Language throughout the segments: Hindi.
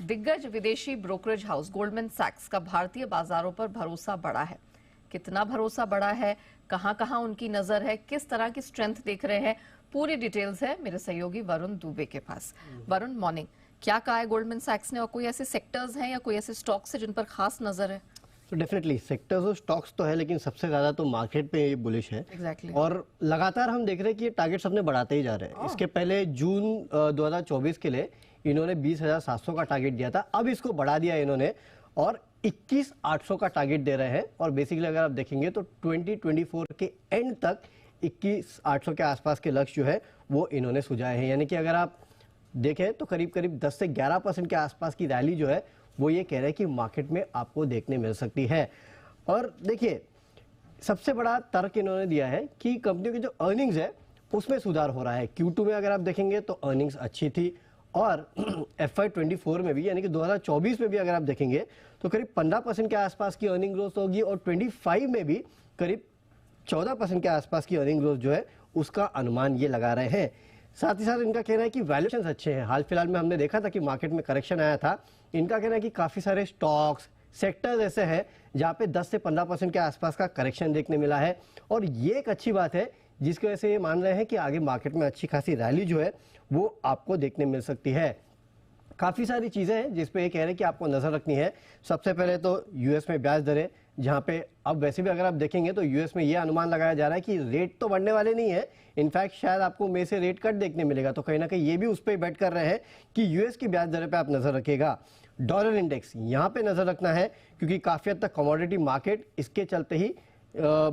दिग्गज विदेशी ब्रोकरेज हाउस गोल्डमैन सैक्स का भारतीय बाजारों पर भरोसा बढ़ा है। कितना भरोसा बढ़ा है, कहां कहां उनकी नजर है, किस तरह की स्ट्रेंथ देख रहे हैं, पूरी डिटेल्स है मेरे सहयोगी वरुण दुबे के पास। वरुण, मॉर्निंग। क्या कहा है गोल्डमैन सैक्स ने और कोई ऐसे सेक्टर्स हैं या कोई ऐसे स्टॉक्स है जिन पर खास नजर है? तो डेफिनेटली सेक्टर्स और स्टॉक्स तो है, लेकिन सबसे ज्यादा तो मार्केट पे ये बुलिश है। Exactly. और लगातार हम देख रहे हैं कि ये टारगेट्स अपने बढ़ाते ही जा रहे हैं। इसके पहले जून 2024 के लिए इन्होंने 20,700 का टारगेट दिया था, अब इसको बढ़ा दिया इन्होंने और 21,800 का टारगेट दे रहे हैं। और बेसिकली अगर आप देखेंगे तो 2024 के एंड तक 21,800 के आसपास के लक्ष्य जो है वो इन्होंने सुझाए हैं। यानी कि अगर आप देखें तो करीब करीब 10 से 11% के आसपास की रैली जो है वो ये कह रहे हैं कि मार्केट में आपको देखने मिल सकती है। और देखिए, सबसे बड़ा तर्क इन्होंने दिया है कि कंपनियों की जो अर्निंग्स है उसमें सुधार हो रहा है। Q2 में अगर आप देखेंगे तो अर्निंग्स अच्छी थी और FY24 में भी, यानी कि 2024 में भी अगर आप देखेंगे तो करीब 15% के आसपास की अर्निंग ग्रोथ होगी और 25 में भी करीब 14% के आसपास की अर्निंग ग्रोथ जो है उसका अनुमान ये लगा रहे हैं। साथ ही साथ इनका कहना है कि वैल्यूएशंस अच्छे हैं। हाल फिलहाल में हमने देखा था कि मार्केट में करेक्शन आया था। इनका कहना है कि काफी सारे स्टॉक्स सेक्टर्स ऐसे हैं जहां पे 10 से 15% के आसपास का करेक्शन देखने मिला है और ये एक अच्छी बात है जिसकी वजह से ये मान रहे हैं कि आगे मार्केट में अच्छी खासी रैली जो है वो आपको देखने मिल सकती है। काफ़ी सारी चीज़ें हैं जिस पे ये कह रहे हैं कि आपको नज़र रखनी है। सबसे पहले तो यूएस में ब्याज दरें, जहाँ पे अब वैसे भी अगर आप देखेंगे तो यूएस में ये अनुमान लगाया जा रहा है कि रेट तो बढ़ने वाले नहीं है, इनफैक्ट शायद आपको मई से रेट कट देखने मिलेगा। तो कहीं ना कहीं ये भी उस पर बेट कर रहे हैं कि यूएस की ब्याज दरें पे आप नज़र रखिएगा। डॉलर इंडेक्स यहाँ पे नज़र रखना है क्योंकि काफ़ी हद तक कमोडिटी मार्केट इसके चलते ही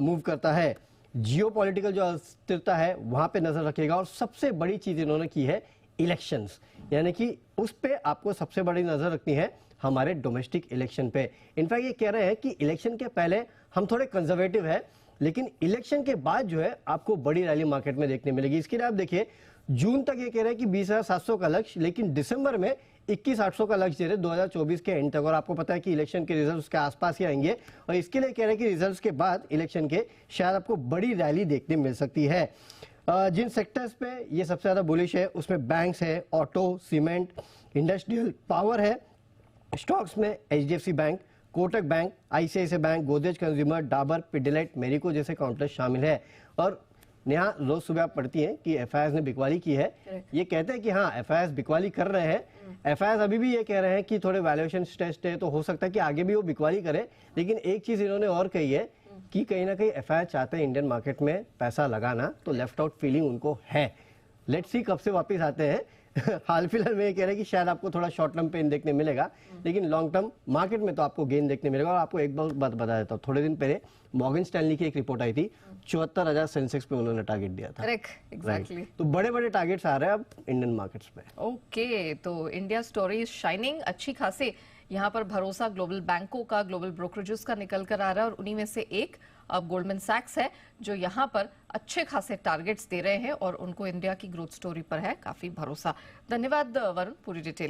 मूव करता है। जियोपॉलिटिकल जो अस्थिरता है वहाँ पे नज़र रखिएगा। और सबसे बड़ी चीज़ इन्होंने की है इलेक्शंस, यानी कि उस पे आपको सबसे बड़ी नजर रखनी है हमारे डोमेस्टिक इलेक्शन पे। इनफैक्ट ये कह रहे हैं कि इलेक्शन के पहले हम थोड़े कंजर्वेटिव है, लेकिन इलेक्शन के बाद जो है आपको बड़ी रैली मार्केट में देखने मिलेगी। इसके लिए आप देखिए, जून तक ये कह रहे हैं कि 20,700 का लक्ष्य, लेकिन दिसंबर में 21,800 का लक्ष्य दे रहे 2024 के एंड तक। और आपको पता है कि इलेक्शन के रिजल्ट्स के आसपास ही आएंगे और इसके लिए कह रहे हैं कि रिजल्ट्स के बाद इलेक्शन के शायद आपको बड़ी रैली देखने मिल सकती है। जिन सेक्टर्स पे ये सबसे ज्यादा बुलिश है उसमें बैंक्स है, ऑटो, सीमेंट, इंडस्ट्रियल, पावर है। स्टॉक्स में HDFC bank, Kotak bank, ICICI bank, Godrej consumer, Dabur, Pidilite, Marico जैसे काउंटर्स शामिल है। और यहाँ रोज सुबह आप पढ़ती हैं कि FIS ने बिकवाली की है। ये कहते हैं कि हाँ, FIS बिकवाली कर रहे हैं। FIS अभी भी ये कह रहे हैं कि थोड़े वैल्यूएशन टेस्ट है, तो हो सकता है कि आगे भी वो बिकवाली करे। लेकिन एक चीज इन्होंने और कही है कि कहीं ना कहीं FIS चाहते हैं इंडियन मार्केट में पैसा लगाना, तो लेफ्ट आउट फीलिंग उनको है। लेट्स सी कब से वापस आते हैं। हाल फिलहाल में ये कह रहे हैं कि शायद आपको थोड़ा शॉर्ट टर्म पेन देखने मिलेगा, लेकिन लॉन्ग टर्म मार्केट में तो आपको गेन देखने मिलेगा। और आपको एक बात बता देता हूँ, थोड़े दिन पहले मॉर्गन स्टैनली की एक रिपोर्ट आई थी, 74,000 सेंसेक्स पे उन्होंने टारगेट दिया था। एग्जैक्टली। तो बड़े बड़े टारगेट्स आ रहे हैं अब इंडियन मार्केट्स पे। ओके, तो इंडिया स्टोरी इज शाइनिंग। अच्छी खासी यहाँ पर भरोसा ग्लोबल बैंकों का, ग्लोबल ब्रोकरेजेस का निकल कर आ रहा है और उन्हीं में से एक अब गोल्डमैन सैक्स है जो यहाँ पर अच्छे खासे टारगेट्स दे रहे हैं और उनको इंडिया की ग्रोथ स्टोरी पर है काफी भरोसा। धन्यवाद वरुण, पूरी डिटेल